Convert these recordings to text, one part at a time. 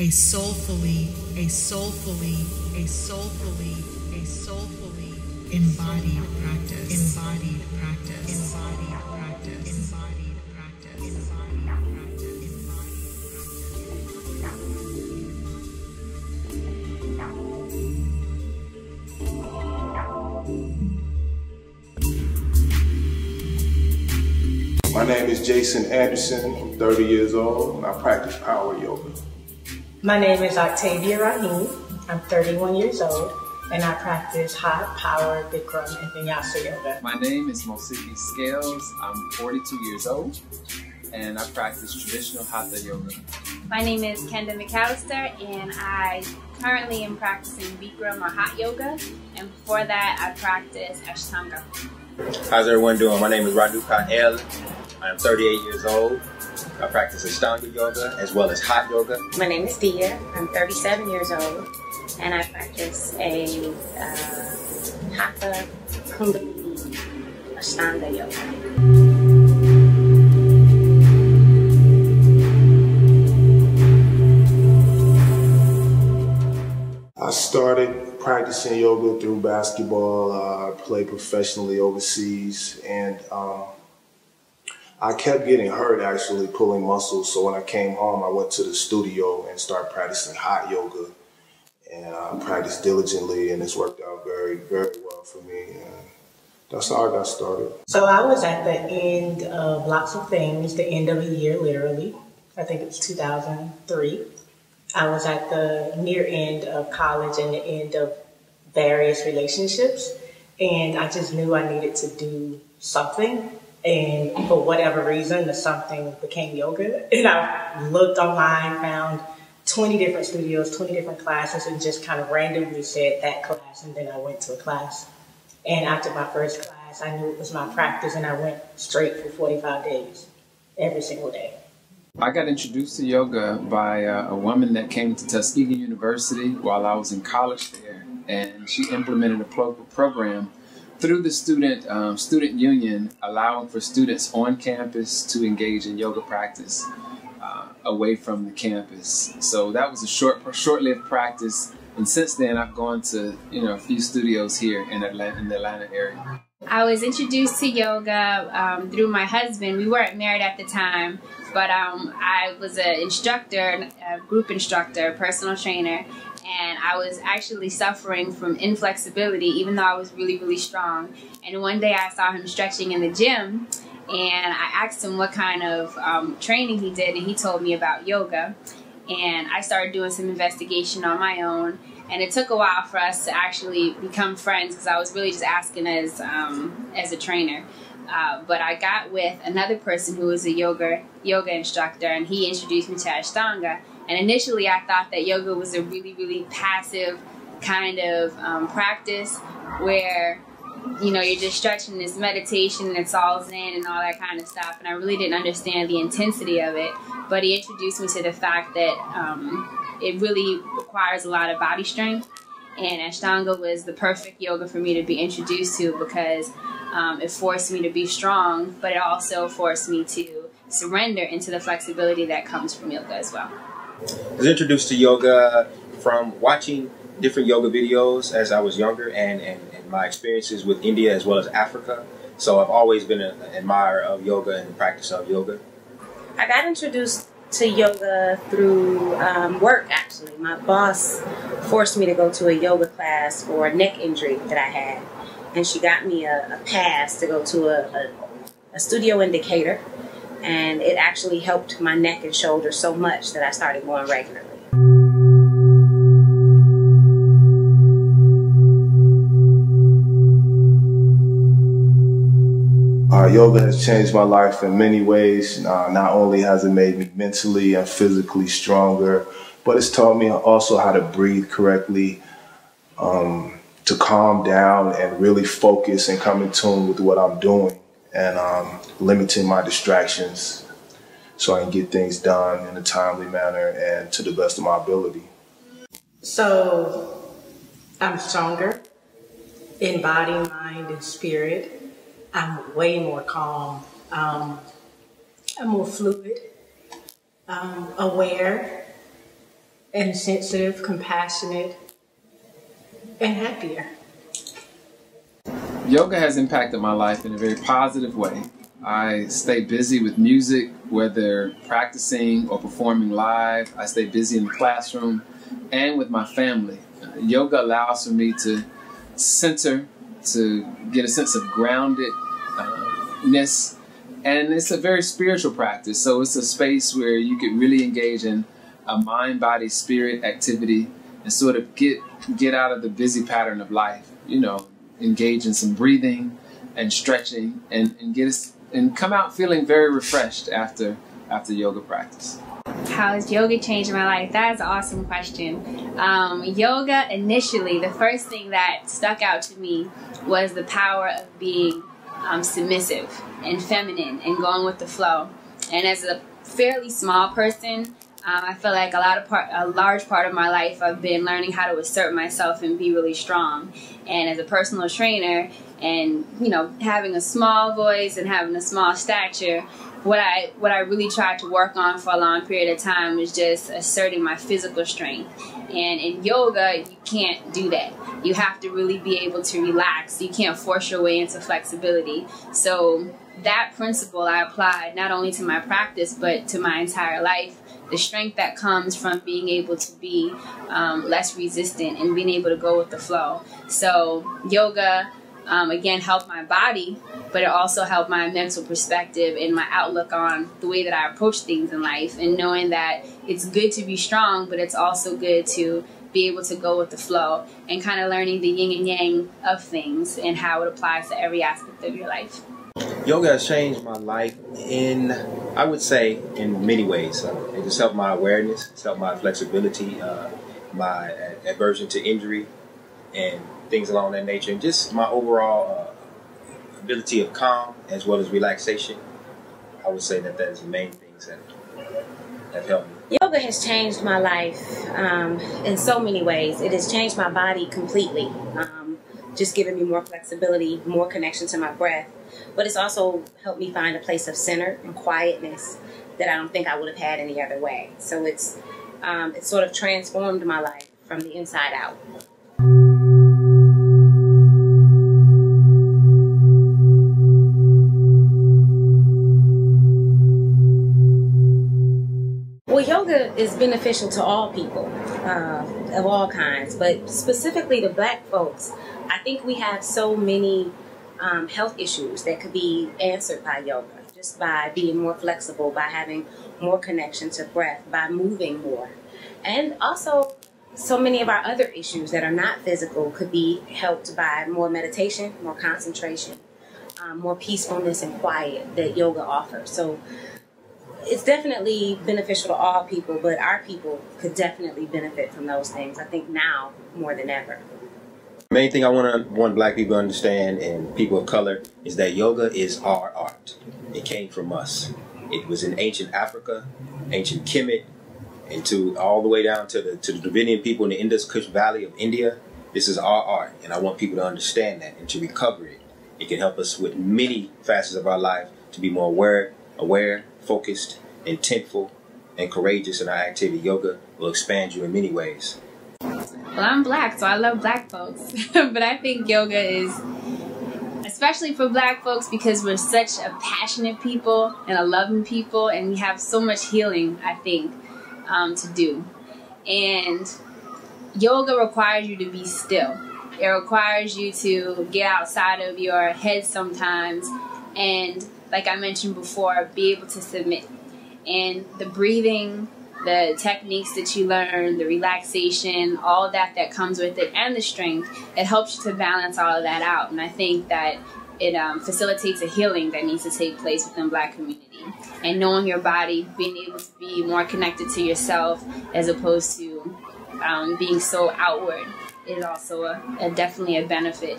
a soulfully embodied practice. My name is Jason Anderson. I'm 30 years old and I practice power yoga. My name is Octavia Rahim. I'm 31 years old and I practice hot, power, Bikram, and Vinyasa yoga. My name is Mosiki Scales. I'm 42 years old and I practice traditional Hatha yoga. My name is Kenda McAllister and I currently am practicing Bikram or hot yoga, and before that I practice Ashtanga. How's everyone doing? My name is Raduka El. I'm 38 years old. I practice Ashtanga yoga as well as hot yoga. My name is Dia. I'm 37 years old and I practice a Hatha Kundalini Ashtanga yoga. I started practicing yoga through basketball. I played professionally overseas, and I kept getting hurt actually pulling muscles. So when I came home, I went to the studio and started practicing hot yoga, and I practiced diligently, and it's worked out very, very well for me. And that's how I got started. So I was at the end of lots of things, the end of a year, literally. I think it was 2003. I was at the near end of college and the end of various relationships, and I just knew I needed to do something, and for whatever reason, the something became yoga. And I looked online, found 20 different studios, 20 different classes, and just kind of randomly said that class, and then I went to a class. And after my first class, I knew it was my practice, and I went straight for 45 days, every single day. I got introduced to yoga by a woman that came to Tuskegee University while I was in college there, and she implemented a program through the student union, allowing for students on campus to engage in yoga practice away from the campus. So that was a short-lived practice, and since then I've gone to a few studios here in the Atlanta area. I was introduced to yoga through my husband. We weren't married at the time, but I was an instructor, a group instructor, personal trainer, and I was actually suffering from inflexibility even though I was really, really strong. And one day I saw him stretching in the gym, and I asked him what kind of training he did, and he told me about yoga. And I started doing some investigation on my own. And it took a while for us to actually become friends because I was really just asking as a trainer. But I got with another person who was a yoga instructor, and he introduced me to Ashtanga. And initially I thought that yoga was a really, really passive kind of practice where, you're just stretching this meditation and it's all zen and all that kind of stuff. And I really didn't understand the intensity of it. But he introduced me to the fact that it really requires a lot of body strength, and Ashtanga was the perfect yoga for me to be introduced to because it forced me to be strong, but it also forced me to surrender into the flexibility that comes from yoga as well. I was introduced to yoga from watching different yoga videos as I was younger and my experiences with India as well as Africa. So I've always been an admirer of yoga and the practice of yoga. I got introduced to yoga through work, actually. My boss forced me to go to a yoga class for a neck injury that I had. And she got me a pass to go to a studio in Decatur. And it actually helped my neck and shoulder so much that I started going regularly. Yoga has changed my life in many ways. Not only has it made me mentally and physically stronger, but it's taught me also how to breathe correctly, to calm down and really focus and come in tune with what I'm doing, and limiting my distractions so I can get things done in a timely manner and to the best of my ability. So I'm stronger in body, mind, and spirit. I'm way more calm. I'm more fluid, aware, and sensitive, compassionate, and happier. Yoga has impacted my life in a very positive way. I stay busy with music, whether practicing or performing live. I stay busy in the classroom and with my family. Yoga allows for me to center, to get a sense of groundedness, and it's a very spiritual practice. So it's a space where you could really engage in a mind, body, spirit activity and sort of get out of the busy pattern of life. You know, engage in some breathing and stretching and come out feeling very refreshed after yoga practice. How has yoga changed my life? That is an awesome question. Yoga, initially, the first thing that stuck out to me was the power of being submissive and feminine and going with the flow. And as a fairly small person, I feel like a large part of my life I've been learning how to assert myself and be really strong. And as a personal trainer, and having a small voice and having a small stature, what I really tried to work on for a long period of time was just asserting my physical strength. And in yoga, you can't do that. You have to really be able to relax. You can't force your way into flexibility. So that principle I applied not only to my practice, but to my entire life. The strength that comes from being able to be less resistant and being able to go with the flow. So yoga, again, helped my body, but it also helped my mental perspective and my outlook on the way that I approach things in life, and knowing that it's good to be strong, but it's also good to be able to go with the flow, and kind of learning the yin and yang of things and how it applies to every aspect of your life. Yoga has changed my life I would say, in many ways. It has helped my awareness, it's helped my flexibility, my aversion to injury, and things along that nature, and just my overall ability of calm as well as relaxation. I would say that is the main things that have helped me. Yoga has changed my life in so many ways. It has changed my body completely, just giving me more flexibility, more connection to my breath. But it's also helped me find a place of center and quietness that I don't think I would have had any other way. So it's sort of transformed my life from the inside out. Well, yoga is beneficial to all people of all kinds, but specifically to Black folks. I think we have so many health issues that could be answered by yoga, just by being more flexible, by having more connection to breath, by moving more. And also, so many of our other issues that are not physical could be helped by more meditation, more concentration, more peacefulness and quiet that yoga offers. So it's definitely beneficial to all people, but our people could definitely benefit from those things, I think now more than ever. The main thing I want Black people to understand, and people of color, is that yoga is our art. It came from us. It was in ancient Africa, ancient Kemet, and all the way down to the Dravidian people in the Indus Kush Valley of India. This is our art, and I want people to understand that and to recover it. It can help us with many facets of our life to be more aware, focused, intentful, and courageous in our activity. Yoga will expand you in many ways. Well, I'm Black, so I love Black folks. But I think yoga is, especially for Black folks, because we're such a passionate people and a loving people, and we have so much healing, I think, to do. And yoga requires you to be still. It requires you to get outside of your head sometimes, and like I mentioned before, be able to submit. And the breathing, the techniques that you learn, the relaxation, all that comes with it, and the strength, it helps you to balance all of that out. And I think that it facilitates a healing that needs to take place within Black community. And knowing your body, being able to be more connected to yourself as opposed to being so outward, is also definitely a benefit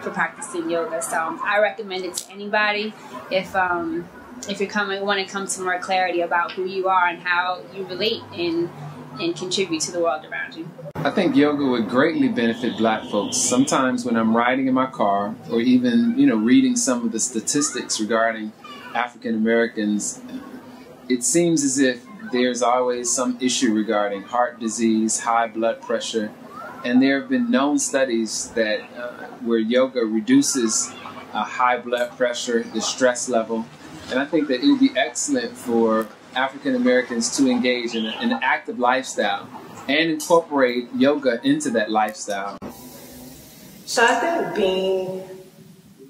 for practicing yoga. So I recommend it to anybody if you want to come to more clarity about who you are and how you relate and contribute to the world around you. I think yoga would greatly benefit Black folks. Sometimes when I'm riding in my car, or even reading some of the statistics regarding African Americans, it seems as if there's always some issue regarding heart disease, high blood pressure, and there have been known studies that where yoga reduces high blood pressure, the stress level, and I think that it would be excellent for African Americans to engage in an active lifestyle and incorporate yoga into that lifestyle. So I think being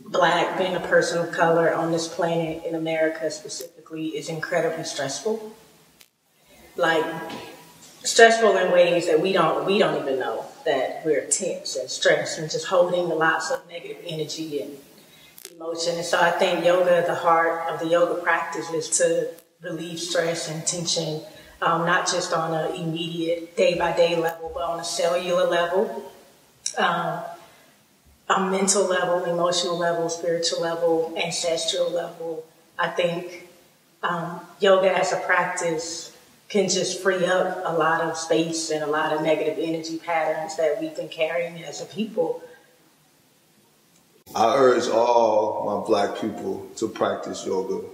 Black, being a person of color on this planet in America specifically, is incredibly stressful. Like, stressful in ways that we don't even know that we're tense and stressed and just holding lots of negative energy and emotion. And so I think yoga, the heart of the yoga practice, is to relieve stress and tension, not just on an immediate day-by-day level, but on a cellular level, a mental level, emotional level, spiritual level, ancestral level. I think yoga as a practice can just free up a lot of space and a lot of negative energy patterns that we've been carrying as a people. I urge all my Black people to practice yoga.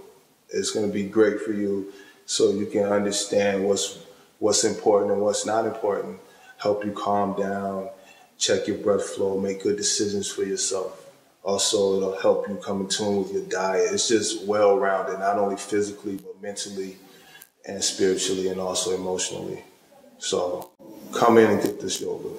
It's going to be great for you so you can understand what's important and what's not important, help you calm down, check your breath flow, make good decisions for yourself. Also, it'll help you come in tune with your diet. It's just well-rounded, not only physically, but mentally and spiritually and also emotionally. So come in and get this yoga.